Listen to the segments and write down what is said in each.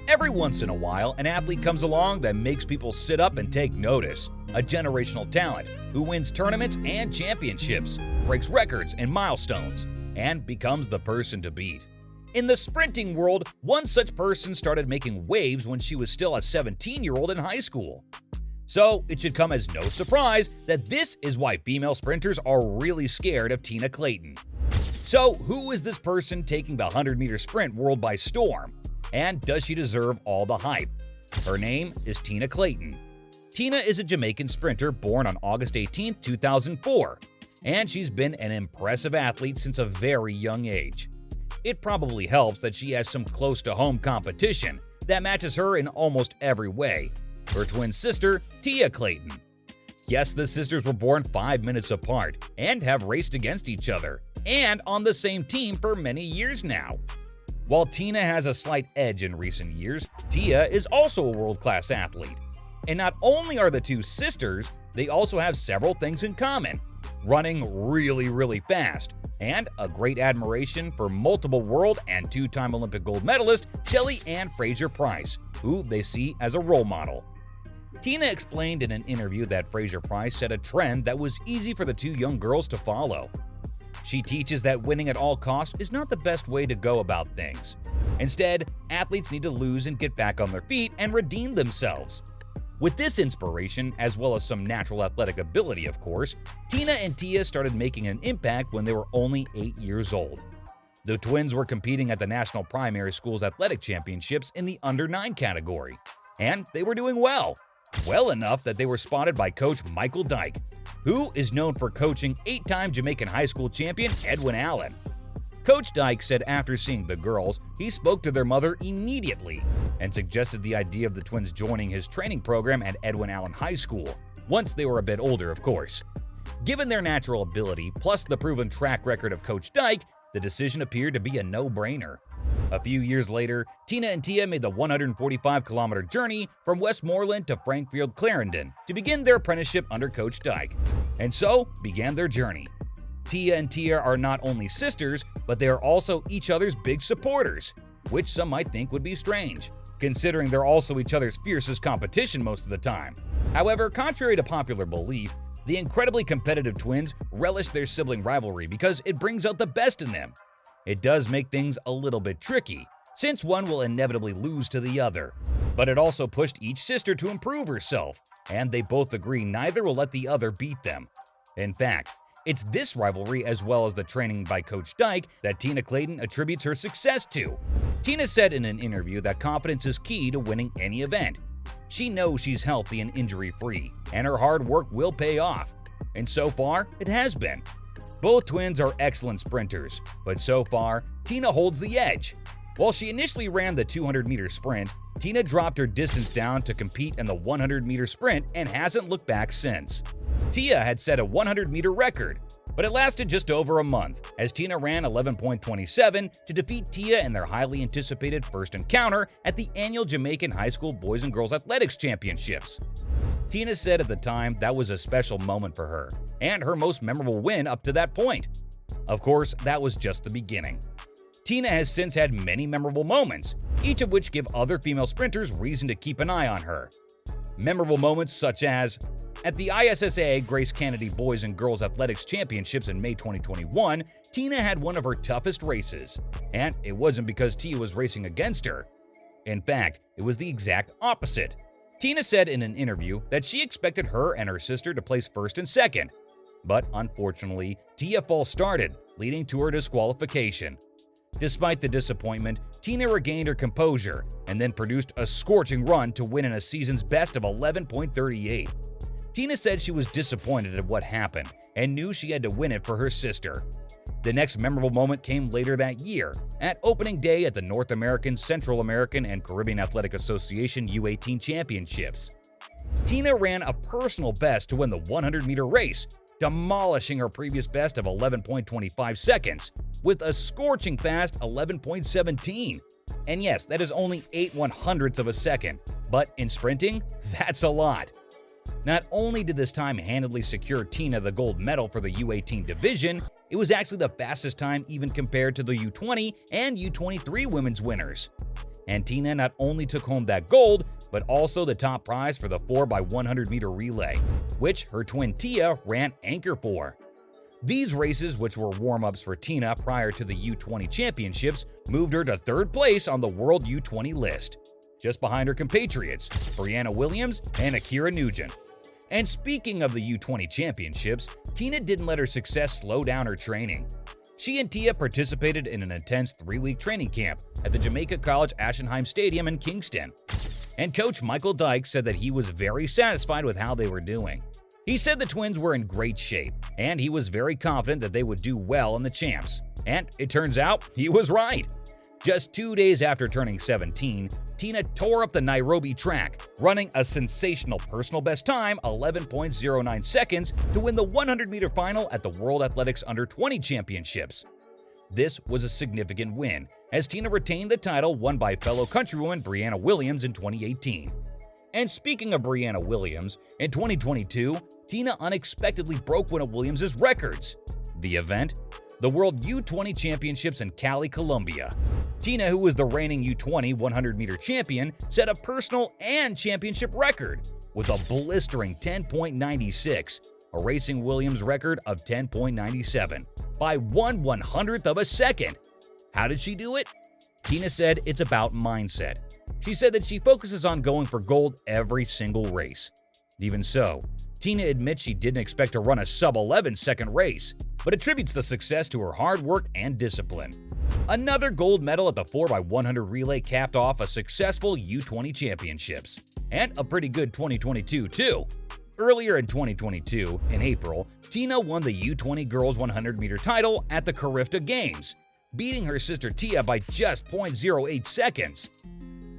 Every once in a while, an athlete comes along that makes people sit up and take notice. A generational talent who wins tournaments and championships, breaks records and milestones, and becomes the person to beat. In the sprinting world, one such person started making waves when she was still a 17-year-old in high school. So it should come as no surprise that this is why female sprinters are really scared of Tina Clayton. So who is this person taking the 100-meter sprint world by storm? And does she deserve all the hype? Her name is Tina Clayton. Tina is a Jamaican sprinter born on August 18, 2004, and she's been an impressive athlete since a very young age. It probably helps that she has some close-to-home competition that matches her in almost every way. Her twin sister, Tia Clayton. Yes, the sisters were born 5 minutes apart and have raced against each other, and on the same team for many years now. While Tina has a slight edge in recent years, Tia is also a world-class athlete. And not only are the two sisters, they also have several things in common: running really fast, and a great admiration for multiple world and two-time Olympic gold medalist Shelly Ann Fraser-Pryce, who they see as a role model. Tina explained in an interview that Fraser-Pryce set a trend that was easy for the two young girls to follow. She teaches that winning at all costs is not the best way to go about things. Instead, athletes need to lose and get back on their feet and redeem themselves. With this inspiration, as well as some natural athletic ability of course, Tina and Tia started making an impact when they were only 8 years old. The twins were competing at the National Primary Schools Athletic Championships in the under-9 category, and they were doing well. Well enough that they were spotted by coach Michael Dyke, who is known for coaching 8-time Jamaican high school champion Edwin Allen. Coach Dyke said after seeing the girls, he spoke to their mother immediately and suggested the idea of the twins joining his training program at Edwin Allen High School, once they were a bit older of course. Given their natural ability, plus the proven track record of Coach Dyke, the decision appeared to be a no-brainer. A few years later, Tina and Tia made the 145-kilometer journey from Westmoreland to Frankfield Clarendon to begin their apprenticeship under Coach Dyke, and so began their journey. Tia and Tia are not only sisters, but they are also each other's big supporters, which some might think would be strange, considering they're also each other's fiercest competition most of the time. However, contrary to popular belief, the incredibly competitive twins relish their sibling rivalry because it brings out the best in them. It does make things a little bit tricky, since one will inevitably lose to the other. But it also pushed each sister to improve herself, and they both agree neither will let the other beat them. In fact, it's this rivalry as well as the training by Coach Dyke that Tina Clayton attributes her success to. Tina said in an interview that confidence is key to winning any event. She knows she's healthy and injury-free, and her hard work will pay off. And so far, it has been. Both twins are excellent sprinters, but so far, Tina holds the edge. While she initially ran the 200-meter sprint, Tina dropped her distance down to compete in the 100-meter sprint and hasn't looked back since. Tia had set a 100-meter record, but it lasted just over a month, as Tina ran 11.27 to defeat Tia in their highly anticipated first encounter at the annual Jamaican High School Boys and Girls Athletics Championships. Tina said at the time that was a special moment for her, and her most memorable win up to that point. Of course, that was just the beginning. Tina has since had many memorable moments, each of which give other female sprinters reason to keep an eye on her. Memorable moments such as, at the ISSA Grace Kennedy Boys and Girls Athletics Championships in May 2021, Tina had one of her toughest races. And it wasn't because Tia was racing against her. In fact, it was the exact opposite. Tina said in an interview that she expected her and her sister to place first and second. But unfortunately, Tia false started, leading to her disqualification. Despite the disappointment, Tina regained her composure and then produced a scorching run to win in a season's best of 11.38. Tina said she was disappointed at what happened and knew she had to win it for her sister. The next memorable moment came later that year, at opening day at the North American, Central American, and Caribbean Athletic Association U18 Championships. Tina ran a personal best to win the 100-meter race, demolishing her previous best of 11.25 seconds with a scorching fast 11.17. And yes, that is only 8/100ths of a second, but in sprinting, that's a lot. Not only did this time handily secure Tina the gold medal for the U18 division, it was actually the fastest time even compared to the U20 and U23 women's winners. And Tina not only took home that gold, but also the top prize for the 4x100 meter relay, which her twin Tia ran anchor for. These races, which were warm-ups for Tina prior to the U20 championships, moved her to third place on the World U20 list, just behind her compatriots, Brianna Williams and Akira Nugent. And speaking of the U20 championships, Tina didn't let her success slow down her training. She and Tia participated in an intense 3-week training camp at the Jamaica College Ashenheim Stadium in Kingston. And coach Michael Dyke said that he was very satisfied with how they were doing. He said the twins were in great shape, and he was very confident that they would do well in the champs. And it turns out he was right. Just 2 days after turning 17, Tina tore up the Nairobi track, running a sensational personal best time, 11.09 seconds, to win the 100-meter final at the World Athletics Under-20 Championships. This was a significant win, as Tina retained the title won by fellow countrywoman Brianna Williams in 2018. And speaking of Brianna Williams, in 2022, Tina unexpectedly broke one of Williams' records. The event? The World U20 Championships in Cali, Colombia. Tina, who was the reigning U20 100-meter champion, set a personal and championship record with a blistering 10.96, erasing Williams' record of 10.97 by 1/100th of a second. How did she do it? Tina said it's about mindset. She said that she focuses on going for gold every single race. Even so, Tina admits she didn't expect to run a sub-11 second race, but attributes the success to her hard work and discipline. Another gold medal at the 4x100 relay capped off a successful U20 championships, and a pretty good 2022 too. Earlier in 2022, in April, Tina won the U20 girls 100-meter title at the Carifta Games, beating her sister Tia by just 0.08 seconds.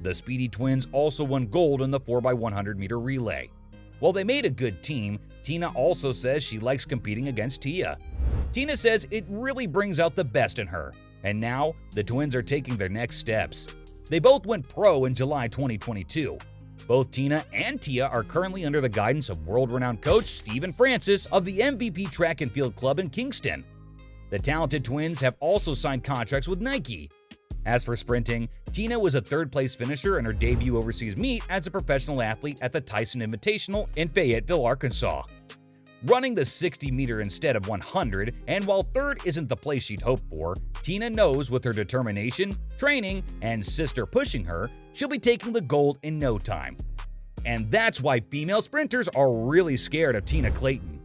The Speedy twins also won gold in the 4x100 meter relay. While they made a good team, Tina also says she likes competing against Tia. Tina says it really brings out the best in her, and now the twins are taking their next steps. They both went pro in July 2022. Both Tina and Tia are currently under the guidance of world-renowned coach Stephen Francis of the MVP Track and Field Club in Kingston. The talented twins have also signed contracts with Nike. As for sprinting, Tina was a third-place finisher in her debut overseas meet as a professional athlete at the Tyson Invitational in Fayetteville, Arkansas. Running the 60-meter instead of 100, and while third isn't the place she'd hoped for, Tina knows with her determination, training, and sister pushing her, she'll be taking the gold in no time. And that's why female sprinters are really scared of Tina Clayton.